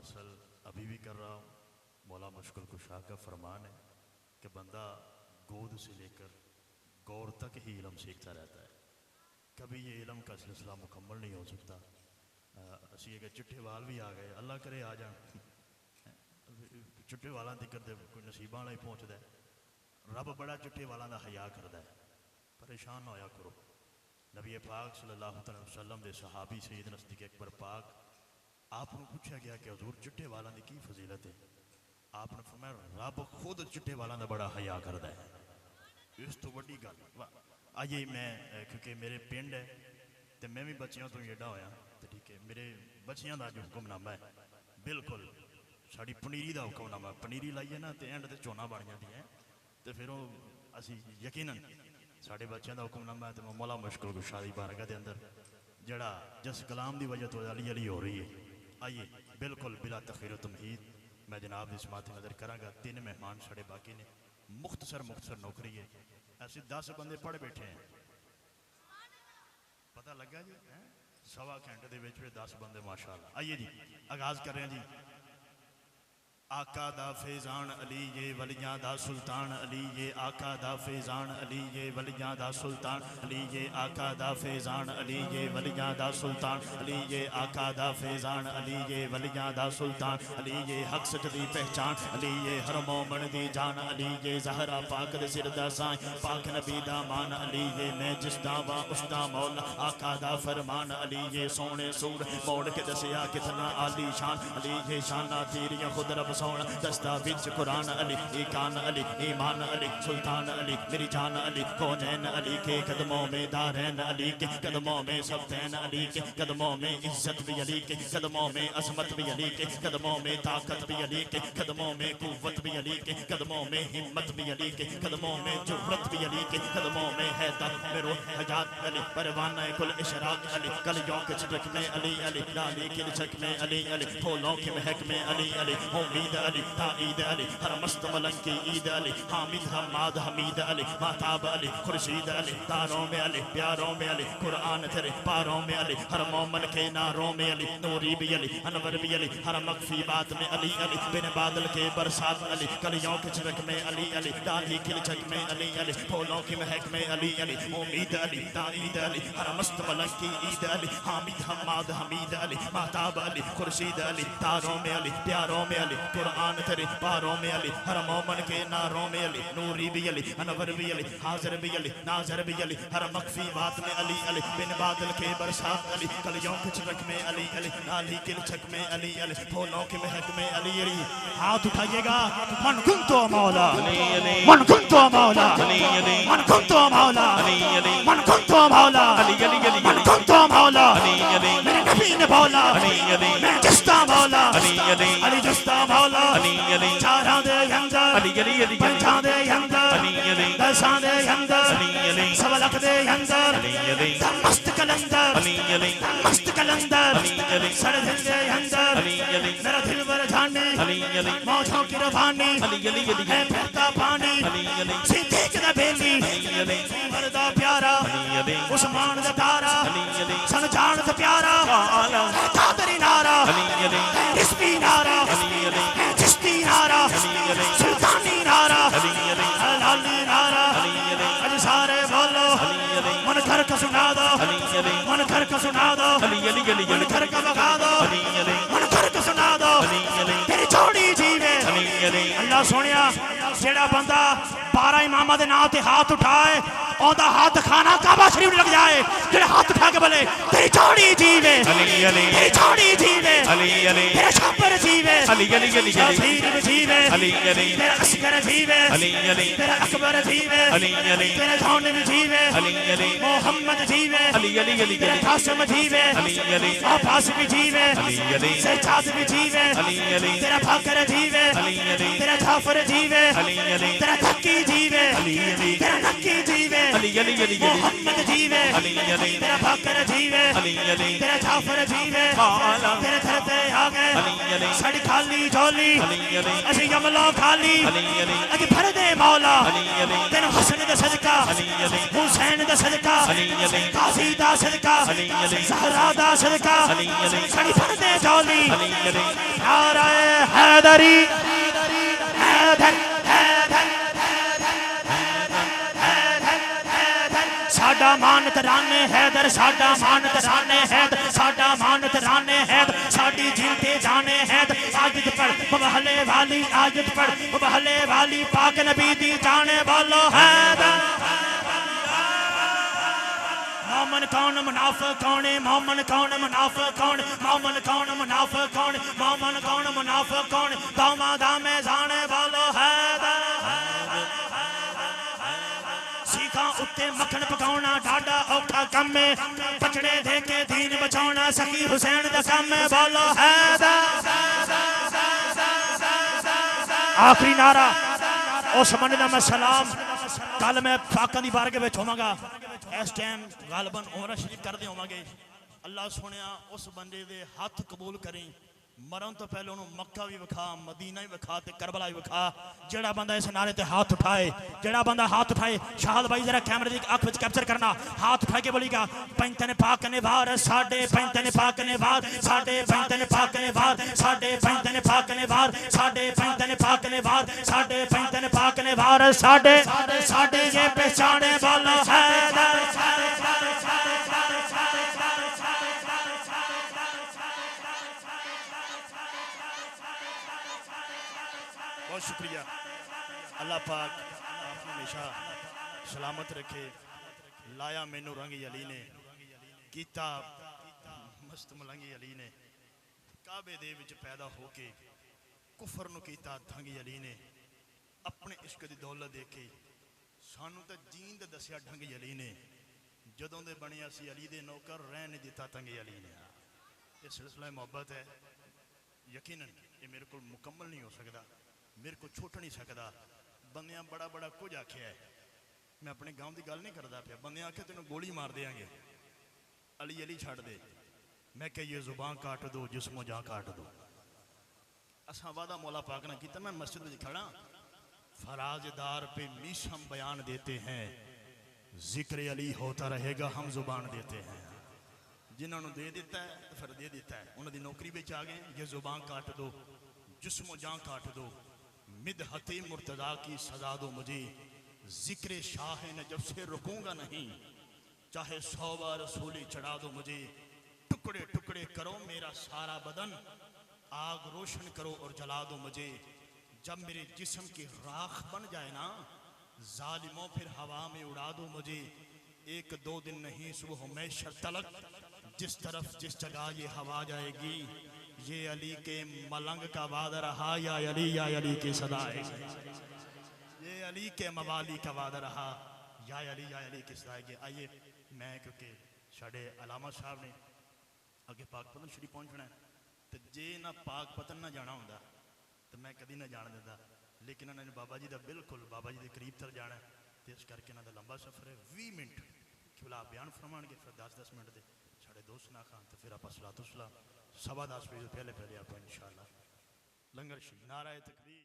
हासिल अभी भी कर रहा हूँ। मौला मुश्किल कुशा का फरमान है कि बंदा गोद से लेकर गौर तक ही इल्म सीखता रहता है। कभी ये इल्म का सिलसिला मुकम्मल नहीं हो सकता। असी एक चिट्ठे वाल भी आ गए, अल्लाह करे आ जान। चिट्ठे वालों तक कोई नसीबा वाला ही पहुँचता है। रब बड़ा चिट्ठे वालों का हया करता है। परेशान ना होया करो। नबी पाक सल्लल्लाहु अलैहि वसल्लम के सहाबी सैयदना सिद्दीक़ अकबर पाक आपको पूछा गया कि हुजूर चिट्टे वालों की फजीलत है। आपने फरमाया रब खुद चिट्टे वालों का बड़ा हया करता है। इस तो वड्डी गल आइए मैं क्योंकि मेरे पिंड है तो मैं भी बच्चियों तो एडा होया तो ठीक है। मेरे बच्चियों का जो हुक्मनामा है बिल्कुल साड़ी पनीरी का हुक्मनामा। पनीरी लाइए ना तो एंड तो झोना बन जाती है तो फिर असी यकीनन साढ़े बच्चों का हुक्मनामा है। तो मौला मुश्किल कुशा दी बारगाह के अंदर जड़ा जिस कलाम की वजह तो अली अली हो रही है। आइए बिल्कुल बिला तखीर तमहीद मैं जनाब की समात नज़र कराँगा। 3 मेहमान साढ़े बाकी ने मुख्तसर नौकरी है। ऐसे 10 बंदे पढ़ बैठे हैं। पता लगा जी है? सवा घंटे के 10 बंदे माशाअल्लाह। आइए जी आगाज कर रहे हैं जी। आका दा फैजान अली ये वलियां दा सुल्तान अली ये आका दा फैजान अली ये वलियां दा सुल्तान अली ये आका दा फैजान अली ये वलियां दा सुल्तान अली ये आका दा फैजान अली ये वलियां दा सुल्तान अली ये हक सच दी पहचान अली ये हर मोमन दी जान अली ये ज़हरा पाक दे सिर दा साईं पाक नबी दा मान अली ये मैं जिस दा वा उस दा मौला आका दा फरमान अली ये सोने सूर मोड़ के दसिया कितना आली शान अली ये शाना तेरियां खुद रब सोना दस्ता बिच कुरान अली ईकान अली ईमान अली सुल्तान अली मेरी जान अली कौनैन अली के कदमों में दारैन अली के कदमों में सबतैन अली के कदमों में इज्जत भी अली के कदमों में असमत भी अली के कदमों में ताकत भी अली के कदमों में कुव्वत भी अली के कदमों में हिम्मत भी अली के कदमों में जुर्रत भी अली के कदमों में है दम मेरो हजात अली परवाना कुल इशराक अली कलियों के छिटक में अली अली लाली के लिचक में अली अली फूलों के महक में अली अली उम्मीद अली ताईद अली हर मस्त मलंग की ईद अली हामिद हमाद हमीद अली माताब अली खुर्शीद अली तारों में अली प्यारों में अली कुरान तेरे पारों में अली हर मोमन के नारों में अली नूरी भी अली अनवर भी अली हर मख्फी बात में अली अली बिन बादल के बरसात अली कलियों के छिड़क में अली अली डाली की लिचक में अली अली फूलों की महक में अली अली उम्मीद अली ताईद अली हर मस्त मलंग की ईद अली हामिद हमाद हमीद अली माताब अली खुर्शीद अली तारों में अली प्यारों में अली कुरान तेरे पारों में अली हर मोमन के नारों में अली नूरी भी अली अनवर भी अली हाजिर भी अली नाजर भी अली हर मख्फी बात में अली अली बिन बादल के बरसात अली कलियों के छिड़क में अली अली नाली के लिचक में अली अली फूलों के महक में अली अली। हाथ उठाइएगा मन कुंतो मौला मन कुंतो मौला मन कुंतो मौला मन कुंतो मौला मन कुंतो मौला मेरे नबी ने बोला मैं जिस्ता मौला अली जिस्ता मौला चारा दे अंदर पंजा दे अंदर दसां दे अंदर सबलक दे अंदर मस्त कलंदर सर दिल दे अंदर मेरा दिल बर जाने मौजों की रवानी है बहता पानी सिद्दीक दा बेली मरदा प्यारा उस्मान दा तारा सन जान दा प्यारा कादरी नारा रिस्वी नारा चिश्ती नारा सुल्तानी नारा लाली नारा अज सारे बोलो मन घर का सुना दो मन घर का सुना दो मन घर का बगा दो मन घर का सुना दो तेरी छोड़ी जीवे अल्लाह सोनिया जेड़ा बंदा 12 इमामा दे नाम ते हाथ उठाए ओंदा हाथ खाना काबा शरीफ लग जाए। जेड़ा हाथ उठा के बोले तेरी छोड़ी जीवे तेरी छोड़ी जीवे तेरा छापर जीवे तेरा जीवे तेरा असगर जीवे तेरा अकबर जीवे तेरा जौन जीवे मोहम्मद जीवे तेरा कासिम जीवे अब्बास भी जीवे सज्जाद भी जीवे तेरा फाकर जीवे तेरा जाफर जीवे तेरा तकी जीवे तेरा नक्की जीवे मोहम्मद जीवे तेरा फाकर जीवे तेरा जाफर जीवे तेरे घर पे आ गए साड़ी खाली झोली असी यमला खाली अगे भर दे मौला तेन हसन दा सदका हुसैन दा सदका काजी दा सदका ज़हरा दा सदका साड़ी भर दे झोली नाराए हैदरी हैदर साडा मानत राने हैदर साडा मानत राने हैदर साडा मानत राने हैदर साडी जीते जाने हैदर आयत पढ़ बहले वाली आयत पढ़ बहले वाली पाक नबी दी जाने वालो हैदर मोमन कौन मुनाफिक कौन है मोमन कौन मुनाफिक कौन मोमन कौन मुनाफिक कौन मोमन कौन मुनाफिक कौन दामा दामे जाने वालो हैदर सीखा उत्ते मक्खन पकाउना डाडा औखा कम है पचड़े दे के दीन बचाउना सखी हुसैन दा काम है बोलो हैदर आखिरी नारा उस बंदे दा मैं सलाम कल मैं पाकां दी बारगाह विच होवांगा इस टाइम गालबन उमरा शरीफ करदे होवांगे अल्लाह सोनिया उस बंदे दे हाथ कबूल करें मरण तो पहले उन्होंने मक्का भी विखा मदीना भी विखा ते करबला भी विखा जेड़ा बंदा इस नारे ते हाथ उठाए जेड़ा बंदा हाथ उठाए शाहद भाई जरा कैमरे दी अख विच कैप्चर करना हाथ उठा के बोलेगा पैंतन पाक ने बाहर साडे पैंतन पाक ने बाहर साडे पैंतन पाक ने बाहर साडे पैंतन पाक ने बाहर साडे पैंतन पाक ने बाहर साडे पैंतन पाक ने बाहर साडे साडे ये पहचाने वाला हैदर बहुत शुक्रिया अल्लाह पाक आपने हमेशा सलामत रखे लाया मैनू रंगी अली ने कीता मस्त मलंगी अली ने काबे दे विच पैदा होके कुफर नू कीता धंगी अली ने अपने इश्क दी दौलत देके सानू तो जींद दसिया ढंगी अली ने जदों दे बने असी अली दे नौकर रहने दिता तंगी अली ने ये सिलसिला मोहब्बत है यकीनन ये मेरे को मुकम्मल नहीं हो सकता मेरे को छुट नहीं सकता बंदियां बड़ा बड़ा कुछ आख्या है मैं अपने गांव की गल नहीं करता पाया बंदे आखे तेन गोली मार देंगे अली अली छड़ दे मैं क्या ये जुबान काट दो जिस्मो जा काट दो असा वादा मौला पाक ने किया मैं मस्जिद में खड़ा फराजदार पे मीशम बयान देते हैं जिक्र अली होता रहेगा हम जुबान देते हैं जिन्होंने दे दिता है तो फिर दे दिता है उन्होंने नौकरी बेच आ गए ये जुबान काट दो जिस्मो जा काट दो मिदहते मुर्तदा की सजा दो मुझे जिक्र शाह नजब से रुकूंगा नहीं चाहे 100 बार सूली चढ़ा दो मुझे टुकड़े टुकड़े करो मेरा सारा बदन आग रोशन करो और जला दो मुझे जब मेरे जिस्म की राख बन जाए ना जालिमों फिर हवा में उड़ा दो मुझे 1-2 दिन नहीं सुबह हमेशा तलक जिस तरफ जिस जगह ये हवा जाएगी ये अली के मलंग का वादा रहा या अली की सदा है ये अली के मवाली का वादा रहा या अली की सदा है आइए मैं क्योंकि साढ़े अलामा साहब ने अगे पाकपतन शरीफ पहुंचना है तो जे ना पाकपतन ना जाना होंगे तो मैं कभी ना जान देता लेकिन उन्होंने बाबा जी का बिल्कुल बाबा जी के करीब तर जाना है तो इस करके इन्हों लंबा सफर है 20 मिनट खिला बयान फरमाएंगे फिर 10-10 मिनट के साढ़े दोस्त ना खान तो फिर आप सलातो सलाम 10:15 बजे पहले आप इंशाअल्लाह लंगर नाराए तकबीर।